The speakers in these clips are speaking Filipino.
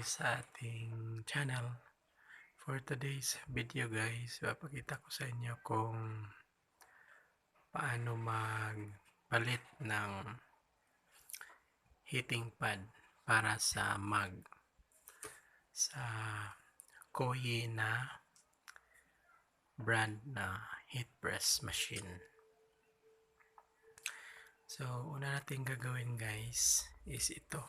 guys sa ating channel. For today's video guys, papakita ko sa inyo kung paano magpalit ng heating pad para sa mug sa Koyi na brand na heat press machine. So, una natin gagawin guys is ito.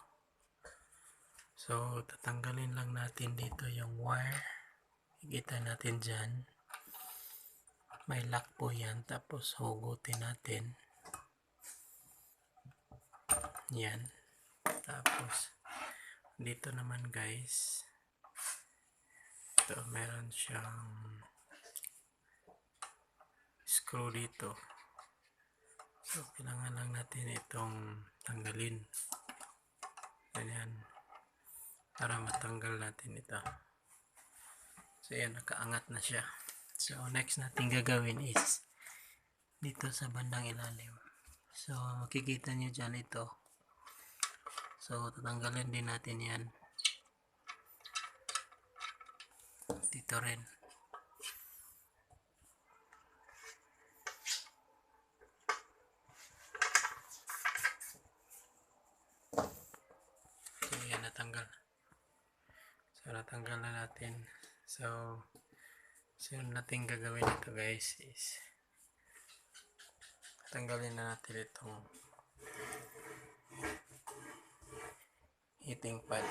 So, tatanggalin lang natin dito yung wire. Ikita natin dyan. May lock po yan. Tapos, hugutin natin. Yan. Tapos, dito naman guys. Ito, meron siyang screw dito. So, kailangan lang natin itong tanggalin. Ganyan. Para matanggal natin ito. So yan, nakaangat na siya. So next natin gagawin is dito sa bandang ilalim. So makikita nyo dyan ito. So tatanggalin din natin yan. Dito rin. So yan, natanggal. So natanggal na natin. So natin gagawin ito guys is tanggalin na natin itong heating pad.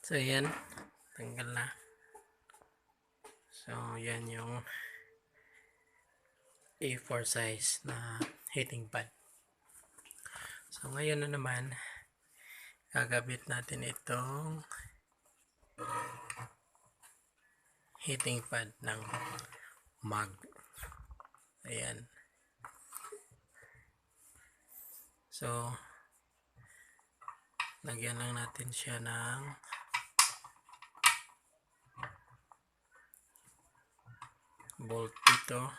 So yan, tanggal na. So yan yung A4 size na heating pad. So ngayon na naman, gagabit natin itong heating pad ng mug. Ayan. So, lagyan lang natin siya ng bolt dito.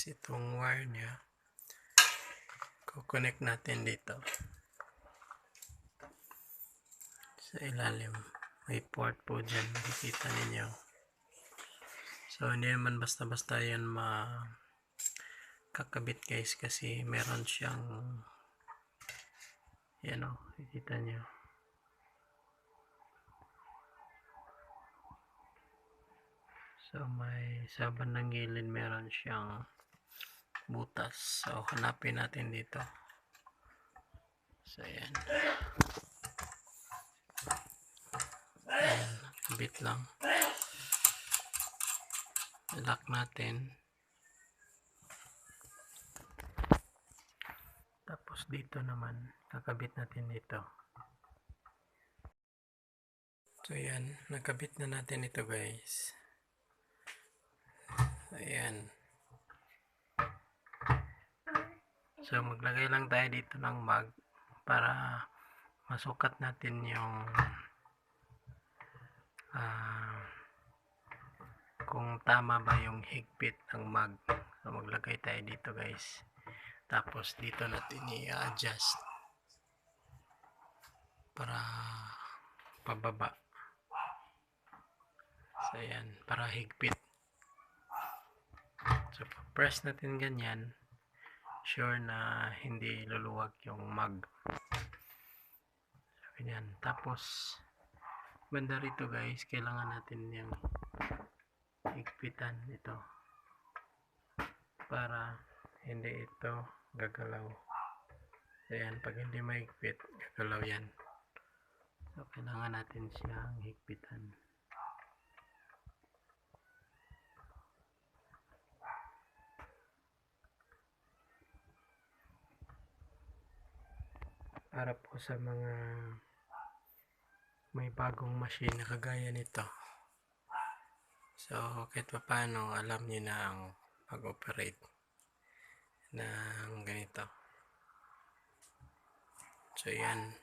Itong wire niya kukonect natin dito sa ilalim. May port po dyan, makikita ninyo. So hindi naman basta-basta yan kakabit guys, kasi meron siyang yan o, makikita nyo. So may sa bandang gilid meron siyang butas. So hanapin natin dito. So ayan. Ayan, bit lang. Lock natin. Tapos dito naman kakabit natin dito. So ayan, nakabit na natin ito guys. Ayan. So maglagay lang tayo dito ng mug para masukat natin yung kung tama ba yung higpit ng mug. So maglagay tayo dito guys. Tapos dito natin i-adjust para pababa. So ayan, para higpit. So press natin ganyan, sure na hindi luluwag yung mag. So ganyan. Tapos banda rito guys, kailangan natin yung higpitan ito para hindi ito gagalaw. So yan, pag hindi mahigpit, gagalaw yan. So kailangan natin siyang higpitan. Para po sa mga may bagong machine na kagaya nito. So kahit pa paano, alam niyo na ang pag-operate ng ganito. So yan.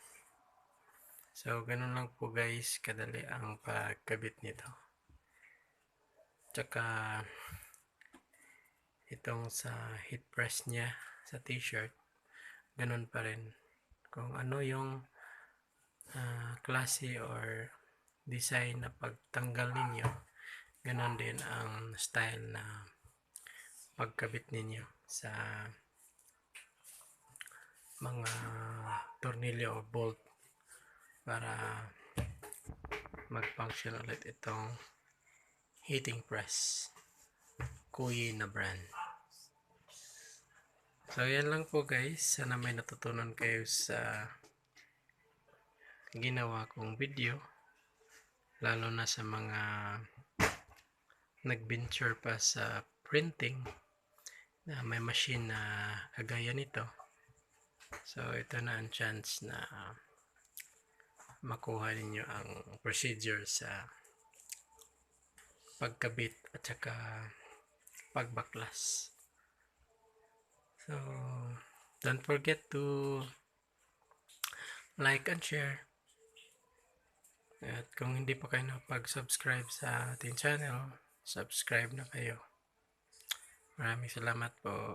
So ganun lang po guys, kadali ang pagkabit nito. Tsaka itong sa heat press niya sa t-shirt, ganun pa rin. Kung ano yung klase or design na pagtanggal ninyo, ganun din ang style na pagkabit ninyo sa mga tornilyo o bolt para mag-function ulit itong heating press Kuyi na brand. So yan lang po guys, sana may natutunan kayo sa ginawa kong video, lalo na sa mga nag-venture pa sa printing na may machine na kagaya nito. So ito na ang chance na makuha ninyo ang procedure sa pagkabit at saka pagbaklas. So don't forget to like and share. At kung hindi pa kayo nakapag-subscribe sa ating channel, subscribe na kayo. Maraming salamat po.